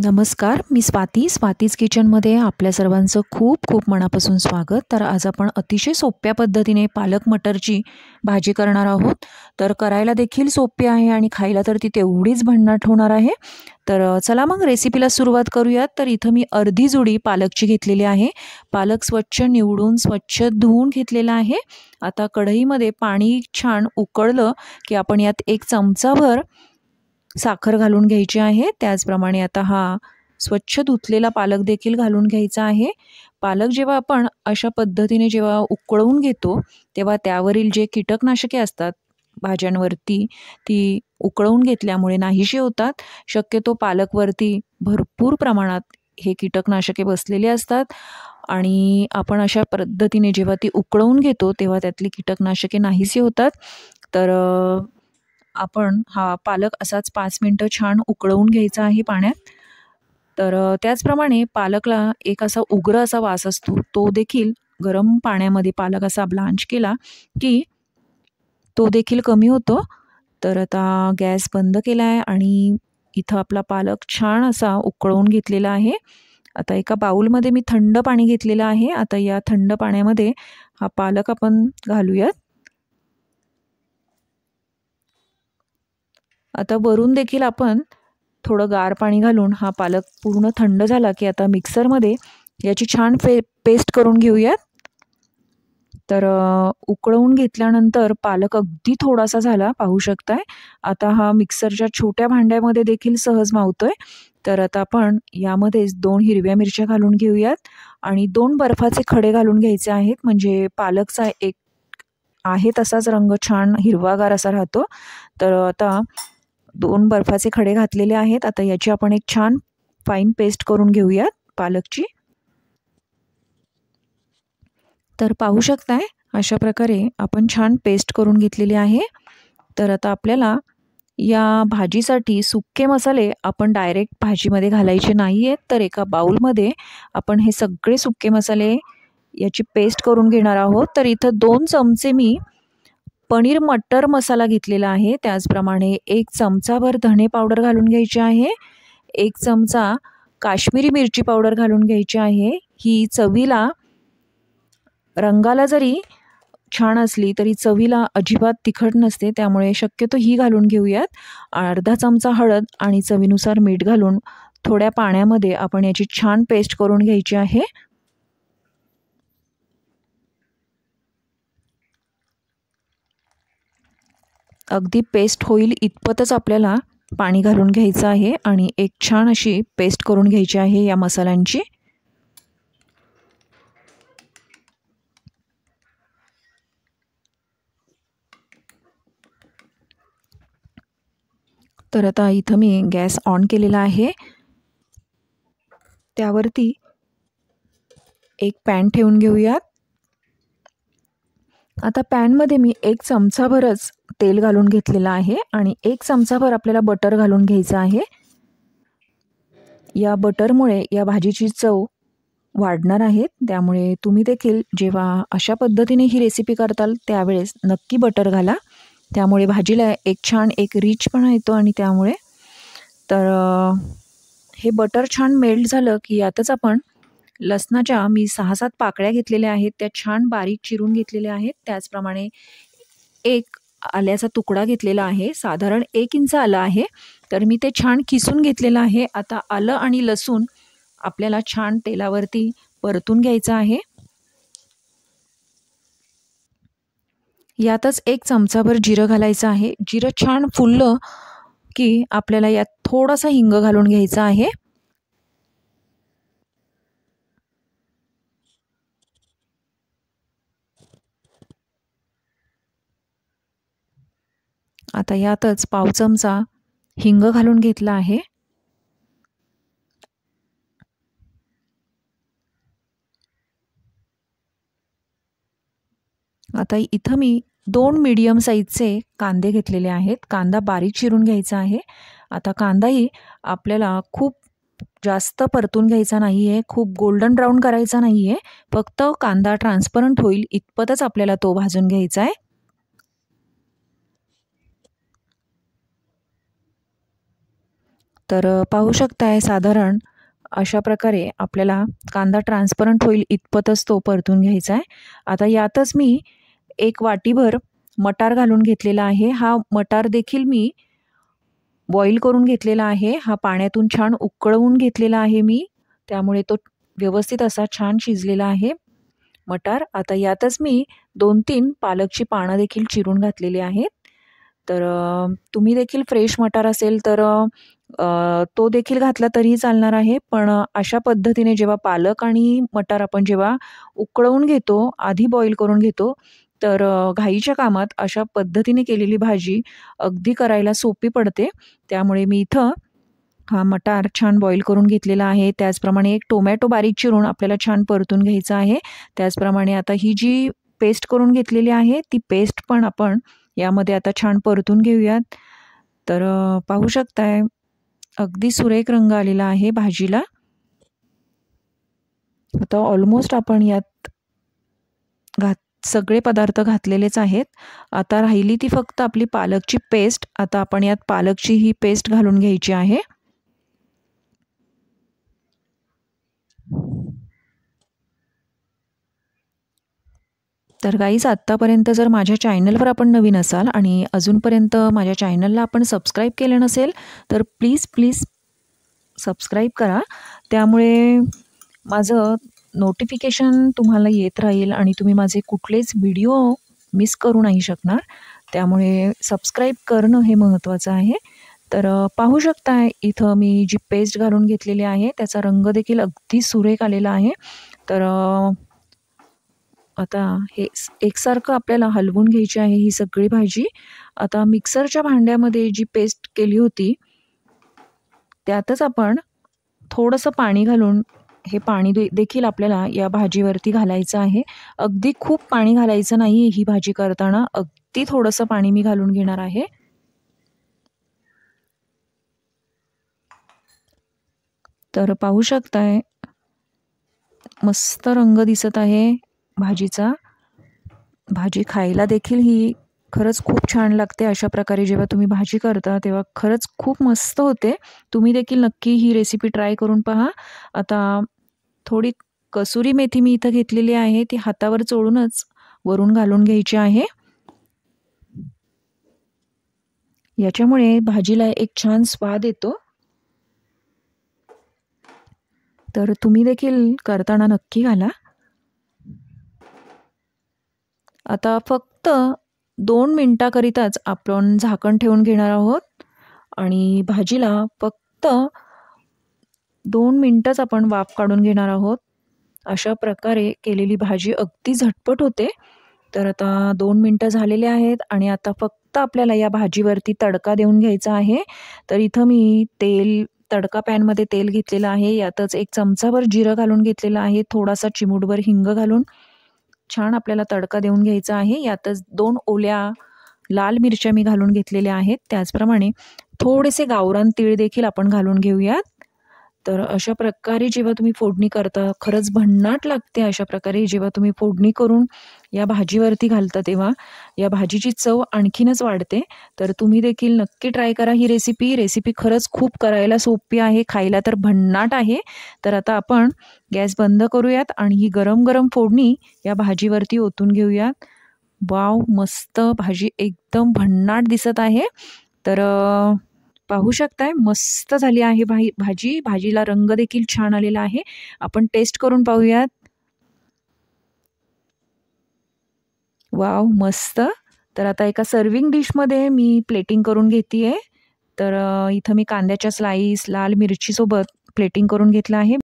नमस्कार, मी स्वातीज किचनमध्ये आपल्या सर्वांचं खूप खूप मनापासून स्वागत. तर आज आपण अतिशय सोप्या पद्धतीने पालक मटरची भाजी करणार आहोत. तर करायला देखील सोपी आहे आणि खायला तर ती तेवढीच भन्नाट होणार आहे. तर चला मग रेसिपीला सुरुवात करूयात. तर इथं मी अर्धी जुडी पालकची घेतलेली आहे. पालक स्वच्छ निवडून स्वच्छ धुवून घेतलेला आहे. आता कढईमध्ये पाणी छान उकळलं की आपण यात 1 चमचाभर साखर घालून घ्यायची आहे. त्याचप्रमाणे आता हा स्वच्छ धुतलेला पालक देखील घालून घ्यायचा आहे. पालक जेव्हा आपण अशा पद्धतीने जेव्हा उकळवून घेतो तेव्हा त्यावरील जे कीटकनाशके असतात भाज्यांवरती ती उकळवून घेतल्यामुळे नाहीशी होतात. शक्यतो पालकवरती भरपूर प्रमाणात हे कीटकनाशके बसलेले असतात आणि आपण अशा पद्धतीने जेव्हा ती उकळवून घेतो तेव्हा त्यातली कीटकनाशके नाहीशी होतात. तर आपण हा पालक असाच 5 मिनिटं छान उकळवून घ्यायचा आहे पाण्यात. तर त्याचप्रमाणे पालकला एक असा उग्र असा वास असतो. तो देखील गरम पाण्यामध्ये पालक असा ब्लांच केला की तो देखील कमी होतो. तर आता गॅस बंद केला आहे आणि इथं आपला पालक छान असा उकळवून घेतलेला आहे. आता एका बाउलमध्ये मी थंड पाणी घेतलेलं आहे. आता या थंड पाण्यामध्ये हा पालक आपण घालूयात. आता वरून देखील आपण थोडं गार पाणी घालून हा पालक पूर्ण थंड झाला की आता मिक्सरमध्ये याची छान पेस्ट करून घेऊयात. तर उकळवून घेतल्यानंतर पालक अगदी थोडासा झाला पाहू शकताय. आता हा मिक्सरच्या छोट्या भांड्यामध्ये देखील सहज मावतोय. तर आता आपण यामध्येच 2 हिरव्या मिरच्या घालून घेऊयात आणि 2 बर्फाचे खडे घालून घ्यायचे आहेत. म्हणजे पालकचा एक आहे तसाच रंग छान हिरवागार असा राहतो. तर आता 2 बर्फाचे खडे घातलेले आहेत. आता याची आपण एक छान फाईन पेस्ट करून घेऊयात पालकची. तर पाहू शकताय अशा प्रकारे आपण छान पेस्ट करून घेतलेली आहे. तर आता आपल्याला या भाजीसाठी सुके मसाले आपण डायरेक्ट भाजीमध्ये घालायचे नाही आहेत. तर एका बाउलमध्ये आपण हे सगळे सुके मसाले याची पेस्ट करून घेणार आहोत. तर इथं 2 चमचे मी पनीर मटर मसाला घेतलेला आहे. त्याचप्रमाणे 1 चमचाभर धणे पावडर घालून घ्यायची आहे. 1 चमचा काश्मीरी मिरची पावडर घालून घ्यायची आहे. ही चवीला रंगाला जरी छान असली तरी चवीला अजिबात तिखट नसते. त्यामुळे शक्यतो ही घालून घेऊयात. अर्धा चमचा हळद आणि चवीनुसार मीठ घालून थोड्या पाण्यामध्ये आपण याची छान पेस्ट करून घ्यायची आहे. अगदी पेस्ट होईल इतपतच आपल्याला पाणी घालून घ्यायचं आहे आणि एक छान अशी पेस्ट करून घ्यायची आहे या मसाल्यांची. तर आता इथं मी गॅस ऑन केलेला आहे. त्यावरती एक पॅन ठेवून घेऊयात. आता पॅनमध्ये मी 1 चमचाभरच तेल घालून घेतलेलं आहे आणि 1 चमचाभर आपल्याला बटर घालून घ्यायचं आहे. या बटरमुळे या भाजीची चव वाढणार आहे. त्यामुळे तुम्ही देखील जेव्हा अशा पद्धतीने ही रेसिपी करताल त्यावेळेस नक्की बटर घाला. त्यामुळे भाजीला एक छान एक रिचपणा येतो आणि त्यामुळे तर हे बटर छान मेल्ट झालं की यातच आपण लसणाच्या मी 6-7 पाकळ्या घेतलेल्या आहेत. त्या छान बारीक चिरून घेतलेल्या आहेत. त्याचप्रमाणे एक आल्याचा तुकडा घेतलेला आहे. साधारण 1 इंच आलं आहे. तर मी ते छान किसून घेतलेलं आहे. आता आलं आणि लसूण आपल्याला छान तेलावरती परतून घ्यायचं आहे. यातच 1 चमचाभर जिरं घालायचं आहे. जिरं छान फुललं की आपल्याला यात थोडासा हिंग घालून घ्यायचा आहे. आता यातच पाव चमचा हिंग घालून घेतला आहे. आता इथं मी 2 मीडियम साईजचे कांदे घेतलेले आहेत. कांदा बारीक चिरून घ्यायचा आहे. आता कांदाही आपल्याला खूप जास्त परतून घ्यायचा नाही आहे. खूप गोल्डन ब्राऊन करायचा नाही आहे. फक्त कांदा ट्रान्सपरंट होईल इतपतच आपल्याला तो भाजून घ्यायचा आहे. तर पाहू शकताय साधारण अशा प्रकारे आपल्याला कांदा ट्रान्सपरंट होईल इतपतच तो परतून घ्यायचा आहे. आता यातच मी एक वाटीभर मटार घालून घेतलेला आहे. हा मटार देखील मी बॉईल करून घेतलेला आहे. हा पाण्यातून छान उकळवून घेतलेला आहे मी. त्यामुळे तो व्यवस्थित असा छान शिजलेला आहे मटार. आता यातच मी 2-3 पालकची पानं देखील चिरून घातलेली आहेत. तर तुम्ही देखील फ्रेश मटार असेल तर तो देखील घातला तरीही चालणार आहे. पण अशा पद्धतीने जेव्हा पालक आणि मटार आपण जेव्हा उकळवून घेतो, आधी बॉईल करून घेतो, तर घाईच्या कामात अशा पद्धतीने केलेली भाजी अगदी करायला सोपी पडते. त्यामुळे मी इथं हा मटार छान बॉईल करून घेतलेला आहे. त्याचप्रमाणे एक टोमॅटो बारीक चिरून आपल्याला छान परतून घ्यायचा आहे. त्याचप्रमाणे आता ही जी पेस्ट करून घेतलेली आहे, ती पेस्ट पण आपण यामध्ये आता छान परतून घेऊयात. तर पाहू शकताय अगदी सुरेख रंग आलेला आहे भाजीला. आता ऑलमोस्ट आपण यात सगळे पदार्थ घातलेलेच आहेत. आता राहिली ती फक्त आपली पालकची पेस्ट. आता आपण यात पालकची ही पेस्ट घालून घ्यायची आहे. तर गाईज, आत्तापर्यंत जर माझ्या चॅनलवर आपण नवीन असाल आणि अजूनपर्यंत माझ्या चॅनलला आपण सबस्क्राईब केलं नसेल तर प्लीज सबस्क्राईब करा. त्यामुळे माझं नोटिफिकेशन तुम्हाला येत राहील आणि तुम्ही माझे कुठलेच व्हिडिओ मिस करू नाही शकणार. त्यामुळे सबस्क्राईब करणं हे महत्त्वाचं आहे. तर पाहू शकता इथं मी जी पेस्ट घालून घेतलेली आहे त्याचा रंग देखील अगदी सुरेख आलेला आहे. तर आता हे एकसारखं आपल्याला हलवून घ्यायची आहे ही सगळी भाजी. आता मिक्सरच्या भांड्यामध्ये जी पेस्ट केली होती त्यातच आपण थोडंसं पाणी घालून हे पाणी देखील आपल्याला या भाजीवरती घालायचं आहे. अगदी खूप पाणी घालायचं नाही ही भाजी करताना. अगदी थोडंसं पाणी मी घालून घेणार आहे. तर पाहू शकताय मस्त रंग दिसत आहे भाजीचा. भाजी खायला देखील ही खरंच खूप छान लागते. अशा प्रकारे जेव्हा तुम्ही भाजी करता तेव्हा खरंच खूप मस्त होते. तुम्ही देखील नक्की ही रेसिपी ट्राय करून पहा. आता थोडी कसुरी मेथी मी इथं घेतलेली आहे. ती हातावर चोळूनच वरून घालून घ्यायची आहे. याच्यामुळे भाजीला एक छान स्वाद येतो. तर तुम्ही देखील करताना नक्की घाला. आता फक्त 2 मिनिटाकरिताच आपण झाकण ठेवून घेणार आहोत आणि भाजीला फक्त 2 मिनिटच आपण वाफ काढून घेणार आहोत. अशा प्रकारे केलेली भाजी अगदी झटपट होते. तर आता 2 मिनिटं झालेले आहेत आणि आता फक्त आपल्याला या भाजीवरती तडका देऊन घ्यायचा आहे. तर इथं मी तडका पॅनमध्ये तेल घेतलेलं आहे. यातच 1 चमचाभर जिरं घालून घेतलेलं आहे. थोडासा चिमूटभर हिंग घालून छान आपल्याला तडका देऊन घ्यायचा आहे. यातच 2 ओल्या लाल मिरच्या मी घालून घेतलेल्या आहेत. त्याचप्रमाणे थोडेसे गावरान तीळ देखील आपण घालून घेऊयात. तर अशा प्रकारे जेव्हा तुम्ही फोडणी करता खरंच भन्नाट लागते. अशा प्रकारे जेव्हा तुम्ही फोडणी करून या भाजीवरती घालता तेव्हा या भाजीची चव आणखीनच वाढते. तर तुम्ही देखील नक्की ट्राय करा ही रेसिपी खरंच खूप करायला सोपी आहे. खायला तर भन्नाट आहे. तर आता आपण गॅस बंद करूयात आणि ही गरम गरम फोडणी या भाजीवरती ओतून घेऊयात. वाव, मस्त भाजी एकदम भन्नाट दिसत आहे. तर पाहू शकताय मस्त झाली आहे भाजी. भाजीला रंग देखील छान आलेला आहे. आपण टेस्ट करून पाहूयात. वाव, मस्त. तर आता एका सर्विंग डिशमध्ये मी प्लेटिंग करून घेते आहे. तर इथं मी कांद्याच्या स्लाईस लाल मिरचीसोबत प्लेटिंग करून घेतलं आहे.